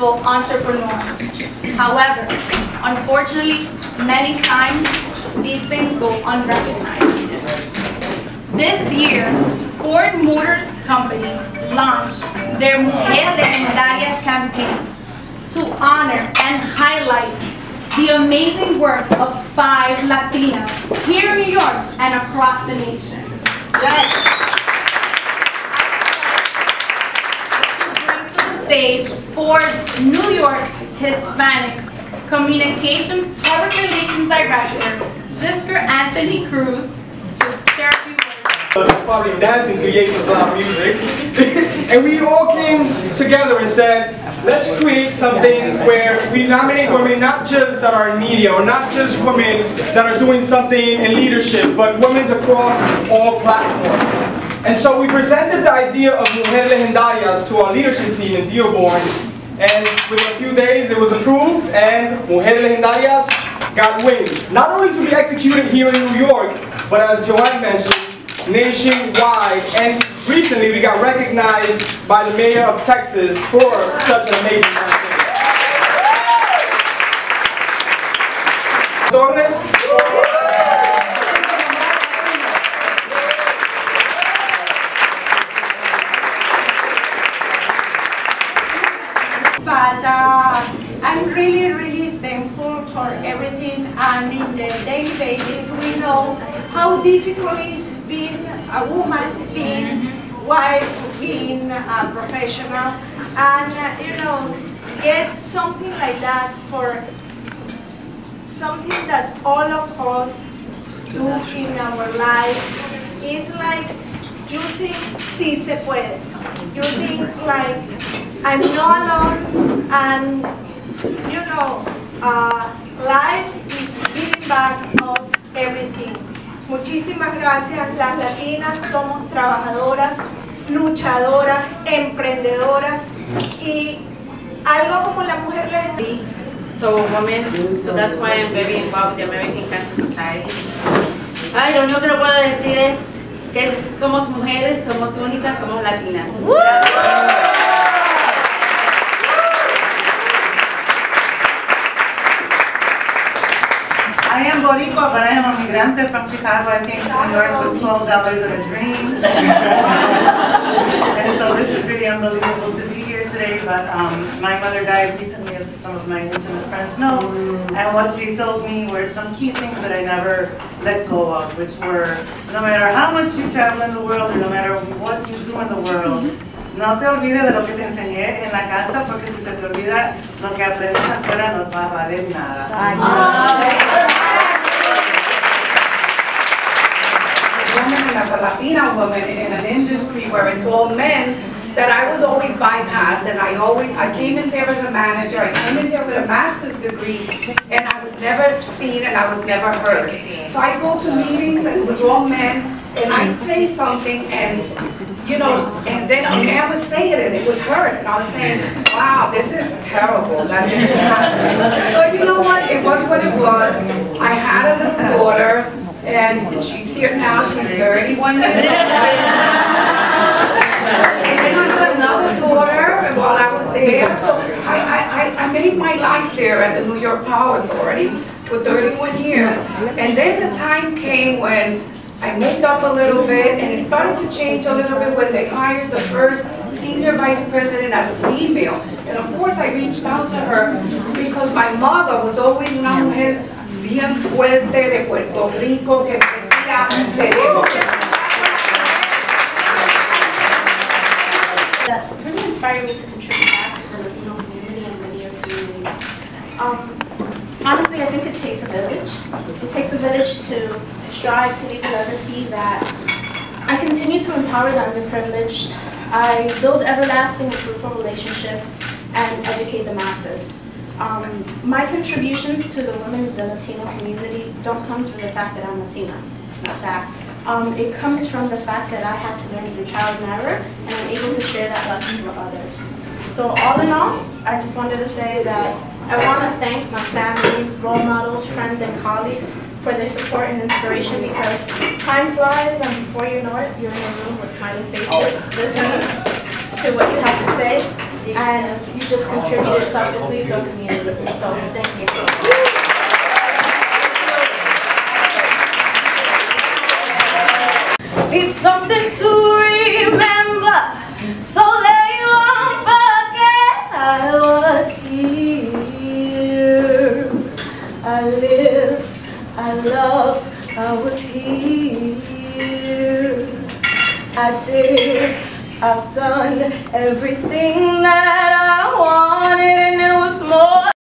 successful entrepreneurs. However, unfortunately, many times these things go unrecognized. This year, Ford Motors Company launched their Mujer Legendaria campaign to honor and highlight the amazing work of 5 Latinas here in New York and across the nation. Yes. To bring to the stage Ford's New York Hispanic Communications Public Relations Director, Sister Anthony Cruz, to share a few words. Probably dancing to Yes's loud music. And we all came together and said, let's create something where we nominate women not just that are in media, or not just women that are doing something in leadership, but women across all platforms. And so we presented the idea of Mujer Legendarias to our leadership team in Dearborn, and within a few days it was approved, and Mujer Legendarias got wings. Not only to be executed here in New York, but as Joanne mentioned, nationwide. And recently we got recognized by the mayor of Texas for such an amazing campaign. But I'm really thankful for everything, and in the daily basis we know how difficult it is being a woman, being wife, being a professional, and you know, get something like that for something that all of us do in our life is like, you think, sí se puede. You think like, I'm not alone, and you know, life is giving back us everything. Muchísimas gracias. Las latinas somos trabajadoras, luchadoras, emprendedoras, y algo como la mujer legendaria. So a woman, so that's why I'm very involved with the American Cancer Society. Ay, lo único que no puedo decir es que somos mujeres, somos únicas, somos latinas. I am Boricua, but I am a migrante from Chicago. I came to New York with $12 and a dream. And so this is really unbelievable to be here today, but my mother died recently, as some of my intimate friends know. And what she told me were some key things that I never let go of, which were, no matter how much you travel in the world, or no matter what you do in the world, no te olvides de lo que te enseñé en la casa, porque si se te olvida lo que aprendes afuera no va a valer nada. Woman, as a Latina woman in an industry where it's all men, that I was always bypassed, and I came in there as a manager, I came in there with a master's degree, and I was never seen and I was never heard. So I go to meetings and it was all men, and I say something, and you know, and then a man would say it and it was heard, and I was saying, wow, this is terrible that this is happening. But you know what, it was what it was. I had a little daughter, and she's here now, she's 31 years old. And then I had another daughter while I was there, so I made my life there at the New York Power Authority for 31 years. And then the time came when I moved up a little bit, and it started to change a little bit when they hired the first senior vice president as a female. And of course I reached out to her because my mother was always una mujer bien fuerte de Puerto Rico que decía, tenemos que... That really inspired me to contribute back to the Latino community and the New York community. Honestly, I think it takes a village. It takes a village to strive to leave a legacy that I continue to empower the underprivileged. I build everlasting and fruitful relationships and educate the masses. My contributions to the women of the Latino community don't come from the fact that I'm Latina. It's not that. It comes from the fact that I had to learn through trial and error, and I'm able to share that lesson with others. So all in all, I just wanted to say that I want to thank my family, role models, friends, and colleagues for their support and inspiration, because time flies, and before you know it, you're in a room with smiling faces listening to what you have to say, and just contributed selflessly to our community. So thank you. Leave something to remember, so that you won't forget I was here. I lived, I loved, I was here. I did, I've done everything that I wanted, and it was more